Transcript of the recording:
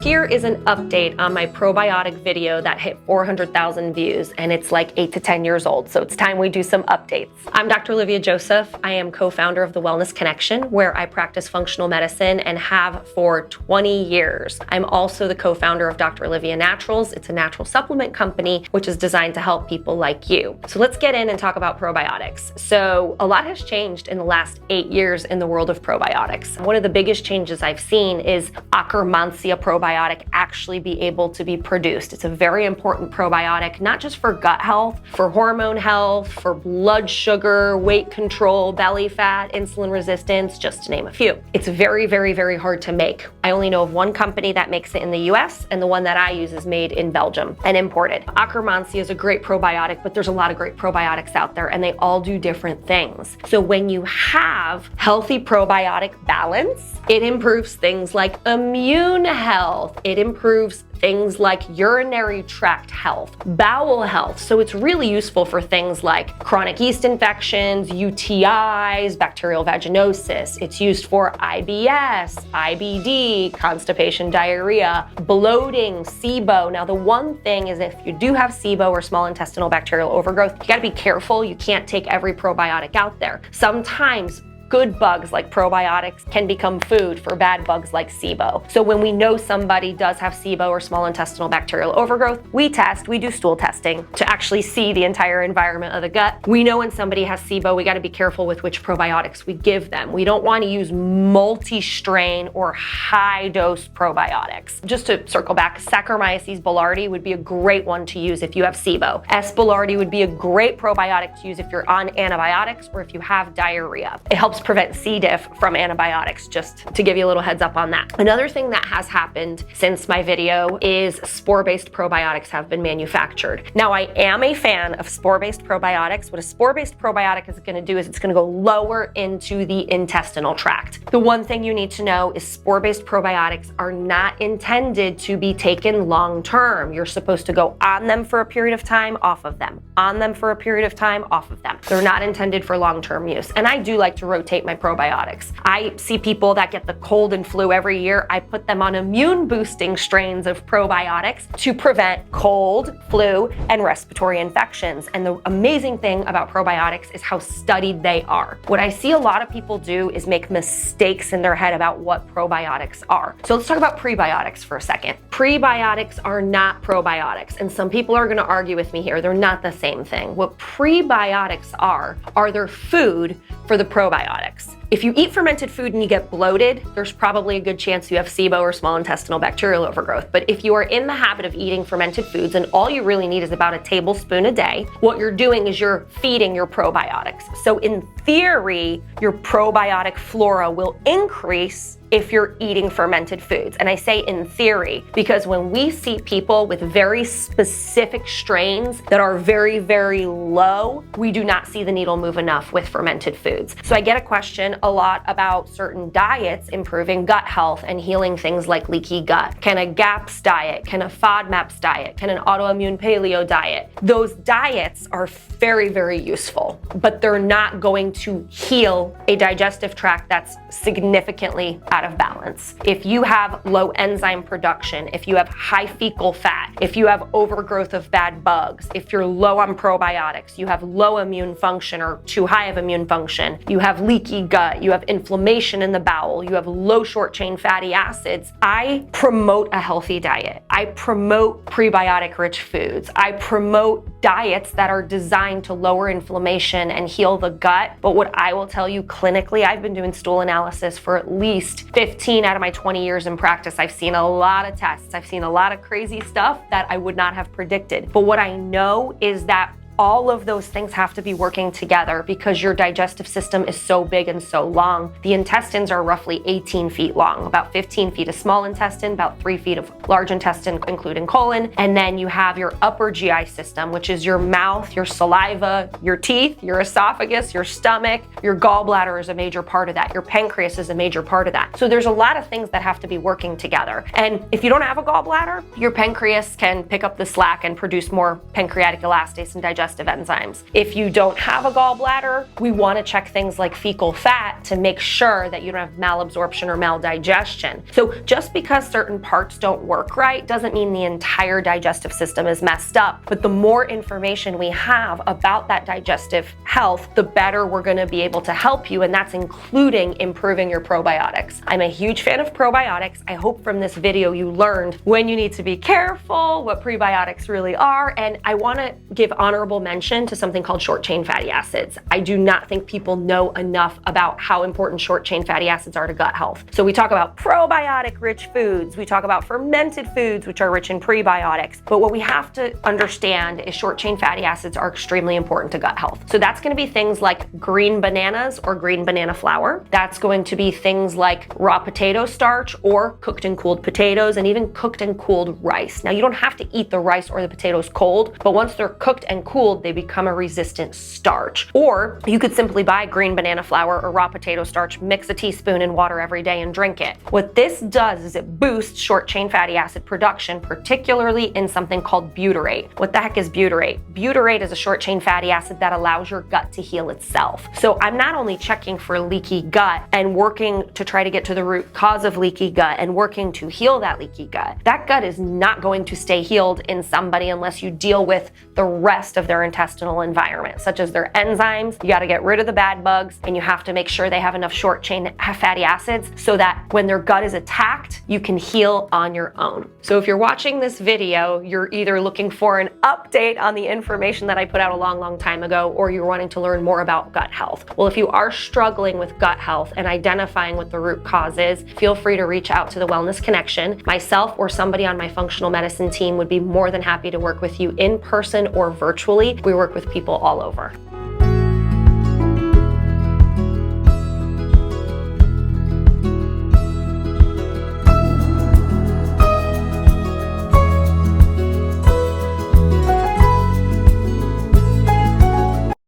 Here is an update on my probiotic video that hit 400,000 views, and it's like 8 to 10 years old, so it's time we do some updates. I'm Dr. Olivia Joseph. I am co-founder of the Wellness Connection, where I practice functional medicine and have for 20 years. I'm also the co-founder of Dr. Olivia Naturals. It's a natural supplement company, which is designed to help people like you. So let's get in and talk about probiotics. So a lot has changed in the last 8 years in the world of probiotics. One of the biggest changes I've seen is Akkermansia probiotic actually be able to be produced. It's a very important probiotic, not just for gut health, for hormone health, for blood sugar, weight control, belly fat, insulin resistance, just to name a few. It's very, very, very hard to make. I only know of one company that makes it in the US, and the one that I use is made in Belgium and imported. Akkermansia is a great probiotic, but there's a lot of great probiotics out there, and they all do different things. So when you have healthy probiotic balance, it improves things like immune health. It improves things like urinary tract health, bowel health. So it's really useful for things like chronic yeast infections, UTIs, bacterial vaginosis. It's used for IBS, IBD, constipation, diarrhea, bloating, SIBO. Now, the one thing is if you do have SIBO or small intestinal bacterial overgrowth, you gotta be careful. You can't take every probiotic out there. Sometimes good bugs like probiotics can become food for bad bugs like SIBO. So when we know somebody does have SIBO or small intestinal bacterial overgrowth, we do stool testing to actually see the entire environment of the gut. We know when somebody has SIBO, we gotta be careful with which probiotics we give them. We don't wanna use multi-strain or high-dose probiotics. Just to circle back, Saccharomyces boulardii would be a great one to use if you have SIBO. S. boulardii would be a great probiotic to use if you're on antibiotics or if you have diarrhea. It helps prevent C. diff from antibiotics, just to give you a little heads up on that. Another thing that has happened since my video is spore-based probiotics have been manufactured. Now, I am a fan of spore-based probiotics. What a spore-based probiotic is gonna do is it's gonna go lower into the intestinal tract. The one thing you need to know is spore-based probiotics are not intended to be taken long-term. You're supposed to go on them for a period of time, off of them, on them for a period of time, off of them. They're not intended for long-term use. And I do like to rotate my probiotics. I see people that get the cold and flu every year. I put them on immune boosting strains of probiotics to prevent cold, flu, and respiratory infections. And the amazing thing about probiotics is how studied they are. What I see a lot of people do is make mistakes in their head about what probiotics are. So let's talk about prebiotics for a second. Prebiotics are not probiotics. And some people are gonna argue with me here. They're not the same thing. What prebiotics are their food for the probiotics. If you eat fermented food and you get bloated, there's probably a good chance you have SIBO or small intestinal bacterial overgrowth. But if you are in the habit of eating fermented foods and all you really need is about a tablespoon a day, what you're doing is you're feeding your probiotics. So in theory, your probiotic flora will increase if you're eating fermented foods. And I say in theory, because when we see people with very specific strains that are very, very low, we do not see the needle move enough with fermented foods. So I get a question a lot about certain diets improving gut health and healing things like leaky gut. Can a GAPS diet, can a FODMAPs diet, can an autoimmune paleo diet? Those diets are very, very useful, but they're not going to heal a digestive tract that's significantly out of balance. If you have low enzyme production, if you have high fecal fat, if you have overgrowth of bad bugs, if you're low on probiotics, you have low immune function or too high of immune function, you have leaky gut, you have inflammation in the bowel, you have low short chain fatty acids, I promote a healthy diet. I promote prebiotic rich foods. I promote diets that are designed to lower inflammation and heal the gut. But what I will tell you clinically, I've been doing stool analysis for at least 15 out of my 20 years in practice. I've seen a lot of tests. I've seen a lot of crazy stuff that I would not have predicted. But what I know is that all of those things have to be working together because your digestive system is so big and so long. The intestines are roughly 18 feet long, about 15 feet of small intestine, about 3 feet of large intestine, including colon. And then you have your upper GI system, which is your mouth, your saliva, your teeth, your esophagus, your stomach. Your gallbladder is a major part of that. Your pancreas is a major part of that. So there's a lot of things that have to be working together. And if you don't have a gallbladder, your pancreas can pick up the slack and produce more pancreatic elastase and digestive digestive enzymes. If you don't have a gallbladder, we want to check things like fecal fat to make sure that you don't have malabsorption or maldigestion. So just because certain parts don't work right doesn't mean the entire digestive system is messed up. But the more information we have about that digestive health, the better we're going to be able to help you, and that's including improving your probiotics. I'm a huge fan of probiotics. I hope from this video you learned when you need to be careful, what prebiotics really are, and I want to give honorable mention to something called short-chain fatty acids. I do not think people know enough about how important short-chain fatty acids are to gut health. So we talk about probiotic-rich foods, we talk about fermented foods, which are rich in prebiotics, but what we have to understand is short-chain fatty acids are extremely important to gut health. So that's going to be things like green bananas or green banana flour. That's going to be things like raw potato starch or cooked and cooled potatoes, and even cooked and cooled rice. Now, you don't have to eat the rice or the potatoes cold, but once they're cooked and cooled, they become a resistant starch. Or you could simply buy green banana flour or raw potato starch, mix a teaspoon in water every day and drink it. What this does is it boosts short-chain fatty acid production, particularly in something called butyrate. What the heck is butyrate? Butyrate is a short-chain fatty acid that allows your gut to heal itself. So I'm not only checking for leaky gut and working to try to get to the root cause of leaky gut and working to heal that leaky gut. That gut is not going to stay healed in somebody unless you deal with the rest of their intestinal environment, such as their enzymes. You got to get rid of the bad bugs, and you have to make sure they have enough short-chain fatty acids so that when their gut is attacked, you can heal on your own. So if you're watching this video, you're either looking for an update on the information that I put out a long time ago, or you're wanting to learn more about gut health. Well, if you are struggling with gut health and identifying what the root cause is, feel free to reach out to the Wellness Connection. Myself or somebody on my functional medicine team would be more than happy to work with you in person or virtually. We work with people all over.